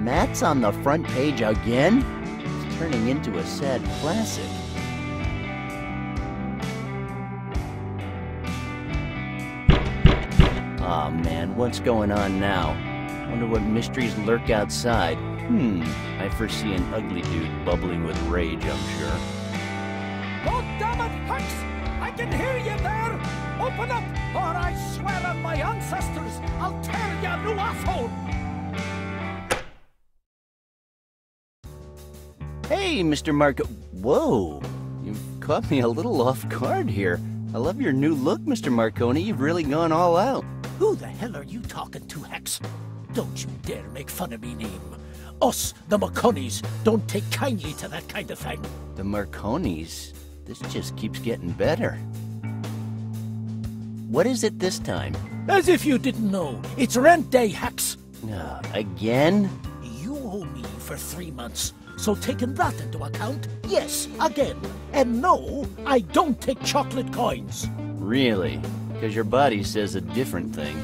Matt's on the front page again? It's turning into a sad classic. Aw, man, what's going on now? Wonder what mysteries lurk outside. I foresee an ugly dude bubbling with rage, I'm sure. God damn it, Hex! I can hear you there! Open up, or I swear on my ancestors, I'll tear your new asshole! Hey, Mr. Marco. Whoa, you've caught me a little off guard here. I love your new look, Mr. Marconi. You've really gone all out. Who the hell are you talking to, Hex? Don't you dare make fun of me name. Us, the Marconis, don't take kindly to that kind of thing. The Marconis? This just keeps getting better. What is it this time? As if you didn't know. It's rent day, Hex. Again? You owe me for 3 months. So taking that into account, yes, again. And no, I don't take chocolate coins. Really? Because your body says a different thing.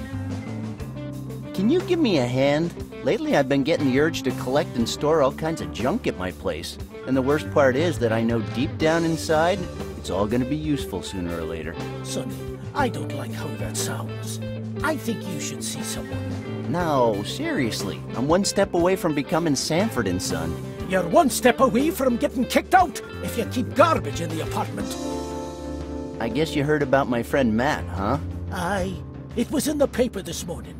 Can you give me a hand? Lately I've been getting the urge to collect and store all kinds of junk at my place. And the worst part is that I know deep down inside, it's all going to be useful sooner or later. Sonny, I don't like how that sounds. I think you should see someone. No, seriously. I'm one step away from becoming Sanford and Son. You're one step away from getting kicked out if you keep garbage in the apartment. I guess you heard about my friend Matt, huh? Aye. It was in the paper this morning.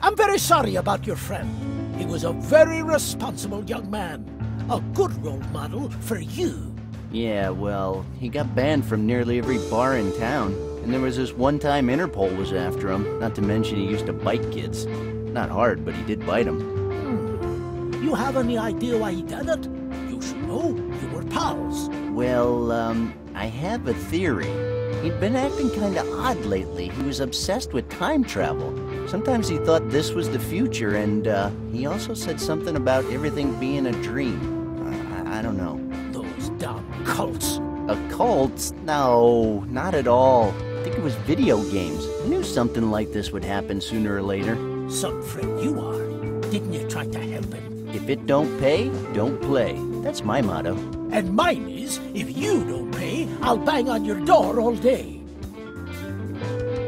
I'm very sorry about your friend. He was a very responsible young man. A good role model for you. Yeah, well, he got banned from nearly every bar in town. And there was this one time Interpol was after him. Not to mention he used to bite kids. Not hard, but he did bite them. You have any idea why he did it? You should know. You were pals. Well, I have a theory. He'd been acting kinda odd lately. He was obsessed with time travel. Sometimes he thought this was the future, and he also said something about everything being a dream. I don't know. Those damn cults. A cult? No, not at all. I think it was video games. I knew something like this would happen sooner or later. Some friend you are. Didn't you try to help him? If it don't pay, don't play. That's my motto. And mine is, if you don't pay, I'll bang on your door all day.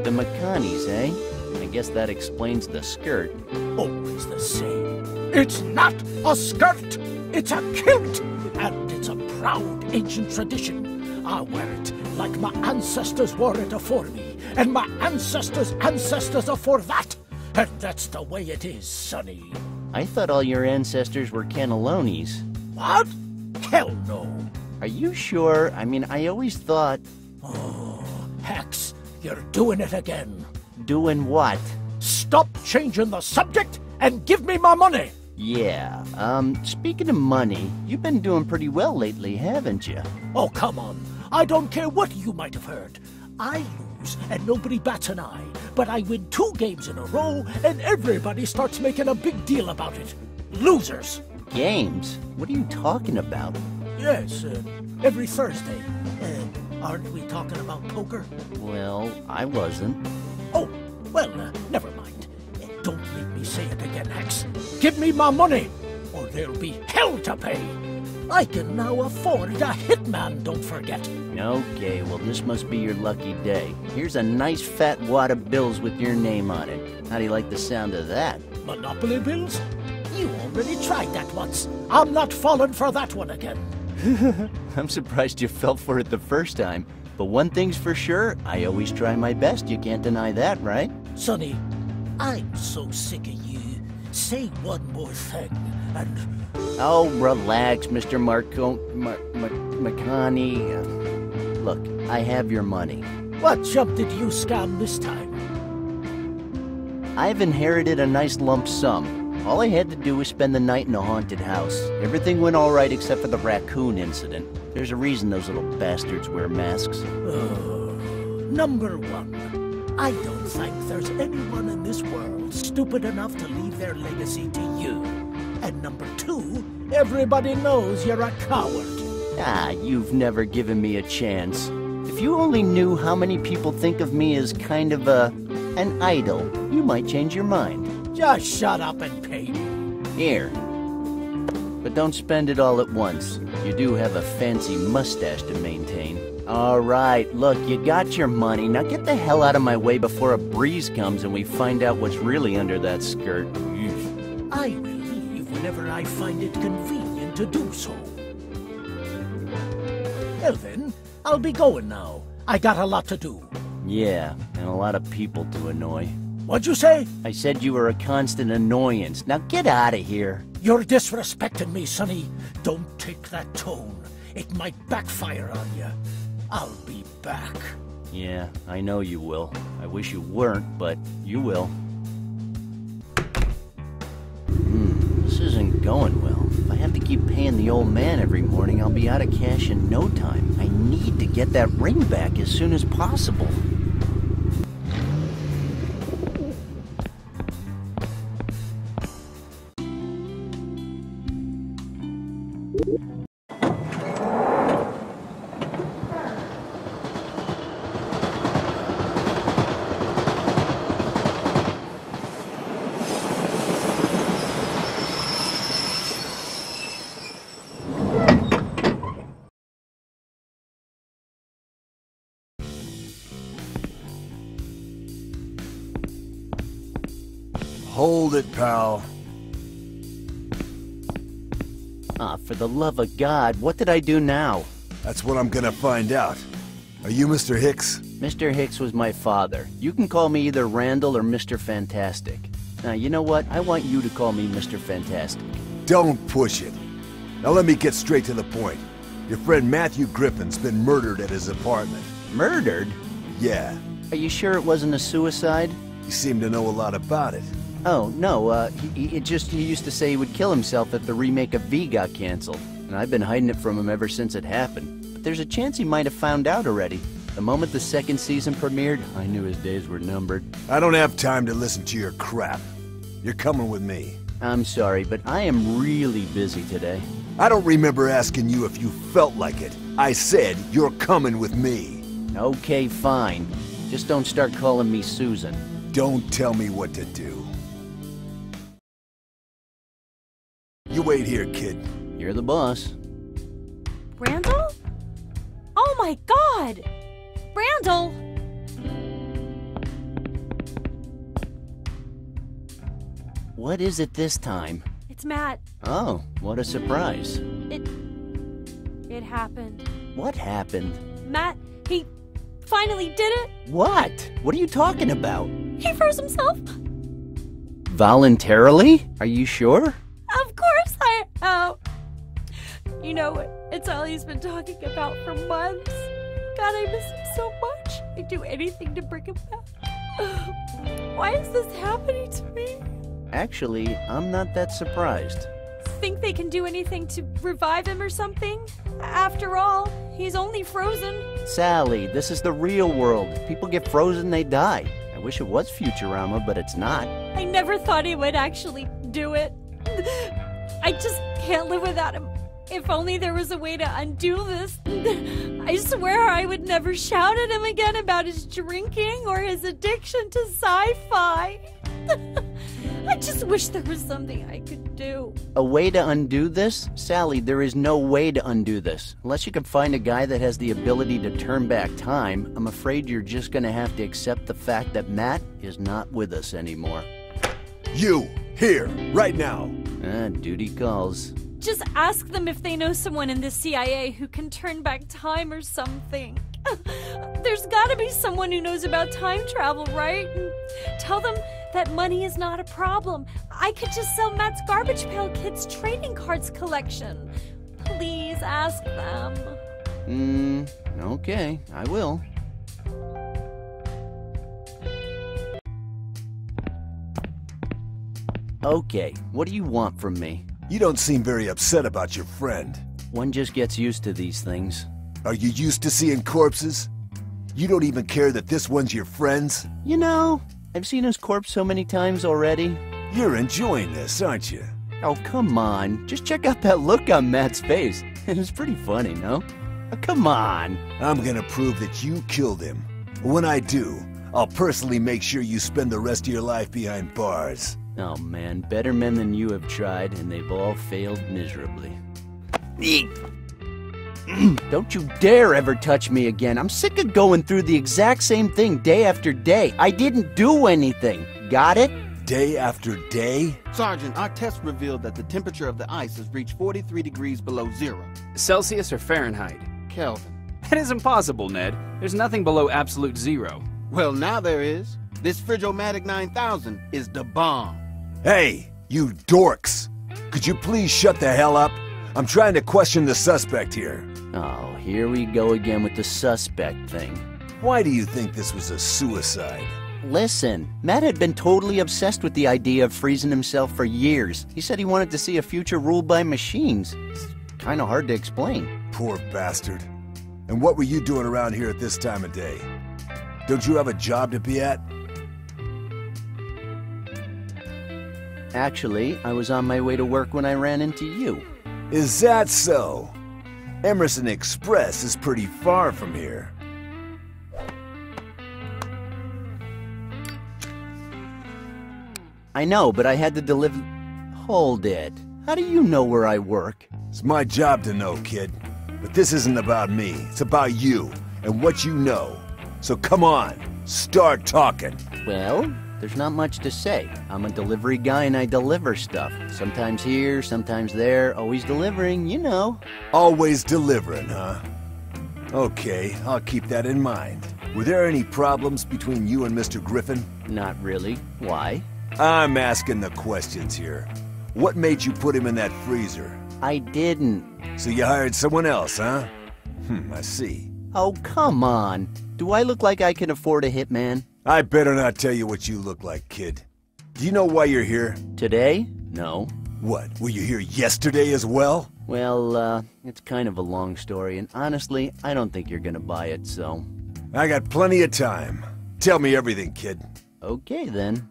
The McConnies, eh? I guess that explains the skirt. Always the same. It's not a skirt! It's a kilt! And it's a proud ancient tradition. I wear it like my ancestors wore it afore me, and my ancestors' ancestors afore that. And that's the way it is, Sonny. I thought all your ancestors were cannellonis. What? Hell no. Are you sure? I mean, I always thought... Oh, Hex, you're doing it again. Doing what? Stop changing the subject and give me my money. Yeah, speaking of money, you've been doing pretty well lately, haven't you? Oh, come on. I don't care what you might have heard. I lose and nobody bats an eye, but I win 2 games in a row and everybody starts making a big deal about it. Losers. Games? What are you talking about? Yes, every Thursday. Aren't we talking about poker? Well, I wasn't. Oh, well, never mind. Don't make me say it again, Hex. Give me my money, or there'll be hell to pay. I can now afford a hitman, don't forget. Okay, well, this must be your lucky day. Here's a nice fat wad of bills with your name on it. How do you like the sound of that? Monopoly bills? You already tried that once. I'm not falling for that one again. I'm surprised you fell for it the first time. But one thing's for sure, I always try my best. You can't deny that, right? Sonny, I'm so sick of you. Say one more thing, and... Oh, relax, Mr. McConnie. Look, I have your money. What jump did you scam this time? I've inherited a nice lump sum. All I had to do was spend the night in a haunted house. Everything went all right except for the raccoon incident. There's a reason those little bastards wear masks. Number 1, I don't think there's anyone in this world stupid enough to leave their legacy to you. And number 2, everybody knows you're a coward. Ah, you've never given me a chance. If you only knew how many people think of me as kind of an idol, you might change your mind. Just shut up and pay me. Here, But don't spend it all at once. You do have a fancy mustache to maintain. All right, look, you got your money. Now get the hell out of my way before a breeze comes and we find out what's really under that skirt. I will leave whenever I find it convenient to do so. Well then, I'll be going now. I got a lot to do. Yeah, and a lot of people to annoy. What'd you say? I said you were a constant annoyance. Now get out of here. You're disrespecting me, Sonny. Don't take that tone. It might backfire on you. I'll be back. Yeah, I know you will. I wish you weren't, but you will. This isn't going well. If I have to keep paying the old man every morning, I'll be out of cash in no time. I need to get that ring back as soon as possible. Hold it, pal. For the love of God, what did I do now? That's what I'm gonna find out. Are you Mr. Hicks? Mr. Hicks was my father. You can call me either Randal or Mr. Fantastic. Now, you know what? I want you to call me Mr. Fantastic. Don't push it. Now let me get straight to the point. Your friend Matthew Griffin's been murdered at his apartment. Murdered? Yeah. Are you sure it wasn't a suicide? You seem to know a lot about it. Oh, no, he used to say he would kill himself if the remake of V got canceled. And I've been hiding it from him ever since it happened. But there's a chance he might have found out already. The moment the second season premiered, I knew his days were numbered. I don't have time to listen to your crap. You're coming with me. I'm sorry, but I am really busy today. I don't remember asking you if you felt like it. I said you're coming with me. Okay, fine. Just don't start calling me Susan. Don't tell me what to do. You wait here, kid. You're the boss. Randal? Oh my God! Randal! What is it this time? It's Matt. Oh, what a surprise. It happened. What happened? Matt, he finally did it. What? What are you talking about? He froze himself. Voluntarily? Are you sure? Of course I am. You know, it's all he's been talking about for months. God, I miss him so much. I'd do anything to bring him back. Why is this happening to me? Actually, I'm not that surprised. Think they can do anything to revive him or something? After all, he's only frozen. Sally, this is the real world. People get frozen, they die. I wish it was Futurama, but it's not. I never thought he would actually do it. I just can't live without him. If only there was a way to undo this. I swear I would never shout at him again about his drinking or his addiction to sci-fi. I just wish there was something I could do. A way to undo this? Sally, there is no way to undo this. Unless you can find a guy that has the ability to turn back time, I'm afraid you're just gonna have to accept the fact that Matt is not with us anymore. You, here, right now. Duty calls. Just ask them if they know someone in the CIA who can turn back time or something. There's gotta be someone who knows about time travel, right? And tell them that money is not a problem. I could just sell Matt's Garbage Pail Kids trading cards collection. Please ask them. Okay, I will. Okay, what do you want from me? You don't seem very upset about your friend. One just gets used to these things. Are you used to seeing corpses? You don't even care that this one's your friend's? You know, I've seen his corpse so many times already. You're enjoying this, aren't you? Oh, come on. Just check out that look on Matt's face. It was pretty funny, no? Oh, come on. I'm gonna prove that you killed him. When I do, I'll personally make sure you spend the rest of your life behind bars. Oh man, better men than you have tried, and they've all failed miserably. Don't you dare ever touch me again. I'm sick of going through the exact same thing day after day. I didn't do anything. Got it? Day after day? Sergeant, our test revealed that the temperature of the ice has reached 43 degrees below zero. Celsius or Fahrenheit? Kelvin. That is impossible, Ned. There's nothing below absolute zero. Well, now there is. This Frigomatic 9000 is the bomb. Hey, you dorks! Could you please shut the hell up? I'm trying to question the suspect here. Oh, here we go again with the suspect thing. Why do you think this was a suicide? Listen, Matt had been totally obsessed with the idea of freezing himself for years. He said he wanted to see a future ruled by machines. It's kind of hard to explain. Poor bastard. And what were you doing around here at this time of day? Don't you have a job to be at? Actually, I was on my way to work when I ran into you. Is that so? Emerson Express is pretty far from here. I know, but I had to deliver... Hold it. How do you know where I work? It's my job to know, kid. But this isn't about me. It's about you and what you know. So come on, start talking. Well, there's not much to say. I'm a delivery guy and I deliver stuff. Sometimes here, sometimes there, always delivering, you know. Always delivering, huh? Okay, I'll keep that in mind. Were there any problems between you and Mr. Griffin? Not really. Why? I'm asking the questions here. What made you put him in that freezer? I didn't. So you hired someone else, huh? I see. Oh, come on. Do I look like I can afford a hitman? I better not tell you what you look like, kid. Do you know why you're here? Today? No. What, were you here yesterday as well? Well, it's kind of a long story, and honestly, I don't think you're gonna buy it, so... I got plenty of time. Tell me everything, kid. Okay, then.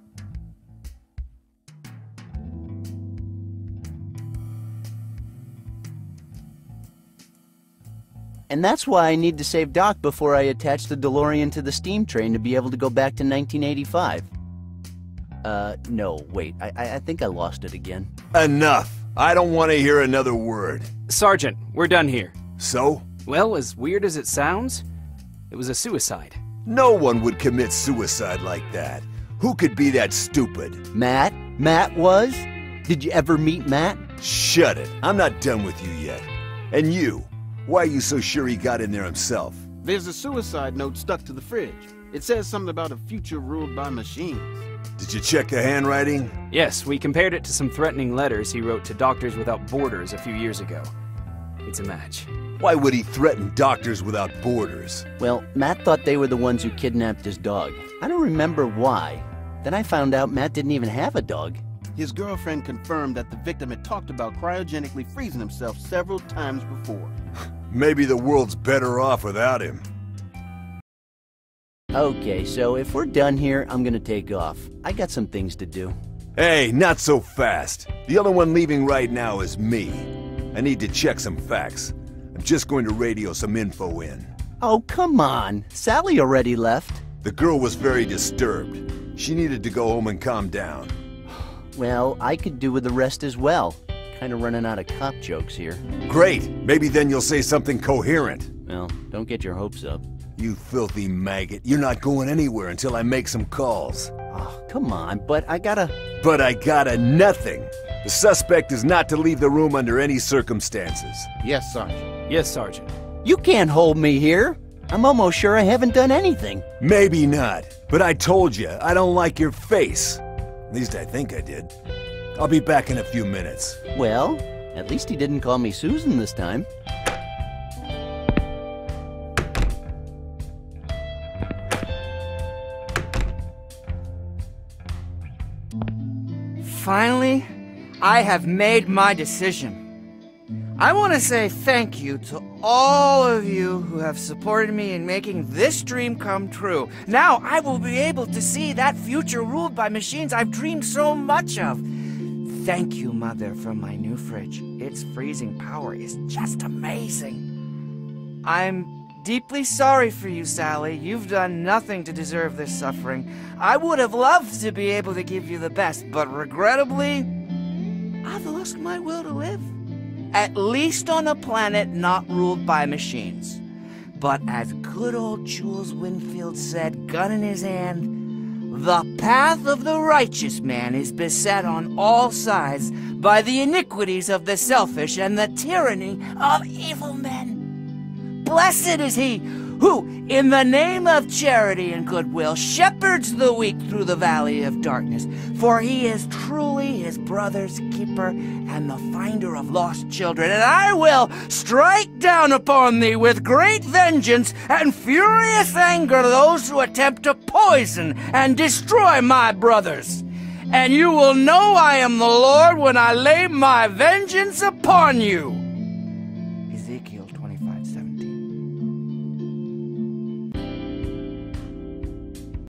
And that's why I need to save Doc before I attach the DeLorean to the steam train to be able to go back to 1985. No, wait, I think I lost it again. Enough! I don't want to hear another word. Sergeant, we're done here. So? Well, as weird as it sounds, it was a suicide. No one would commit suicide like that. Who could be that stupid? Matt? Matt was? Did you ever meet Matt? Shut it. I'm not done with you yet. And you? Why are you so sure he got in there himself? There's a suicide note stuck to the fridge. It says something about a future ruled by machines. Did you check the handwriting? Yes, we compared it to some threatening letters he wrote to Doctors Without Borders a few years ago. It's a match. Why would he threaten Doctors Without Borders? Well, Matt thought they were the ones who kidnapped his dog. I don't remember why. Then I found out Matt didn't even have a dog. His girlfriend confirmed that the victim had talked about cryogenically freezing himself several times before. Maybe the world's better off without him. Okay, so if we're done here, I'm gonna take off. I got some things to do. Hey, not so fast. The only one leaving right now is me. I need to check some facts. I'm just going to radio some info in. Oh, come on. Sally already left. The girl was very disturbed. She needed to go home and calm down. Well, I could do with the rest as well. Kind of running out of cop jokes here. Great! Maybe then you'll say something coherent. Well, don't get your hopes up. You filthy maggot. You're not going anywhere until I make some calls. Oh, come on, but I gotta... But I gotta nothing. The suspect is not to leave the room under any circumstances. Yes, Sergeant. Yes, Sergeant. You can't hold me here. I'm almost sure I haven't done anything. Maybe not, but I told you, I don't like your face. At least I think I did. I'll be back in a few minutes. Well, at least he didn't call me Susan this time. Finally, I have made my decision. I want to say thank you to all of you who have supported me in making this dream come true. Now I will be able to see that future ruled by machines I've dreamed so much of. Thank you, Mother, for my new fridge. Its freezing power is just amazing. I'm deeply sorry for you, Sally. You've done nothing to deserve this suffering. I would have loved to be able to give you the best, but regrettably, I've lost my will to live. At least on a planet not ruled by machines. But as good old Jules Winfield said, gun in his hand, the path of the righteous man is beset on all sides by the iniquities of the selfish and the tyranny of evil men. Blessed is he who, in the name of charity and goodwill, shepherds the weak through the valley of darkness, for he is truly his brother's keeper and the finder of lost children. And I will strike down upon thee with great vengeance and furious anger those who attempt to poison and destroy my brothers. And you will know I am the Lord when I lay my vengeance upon you.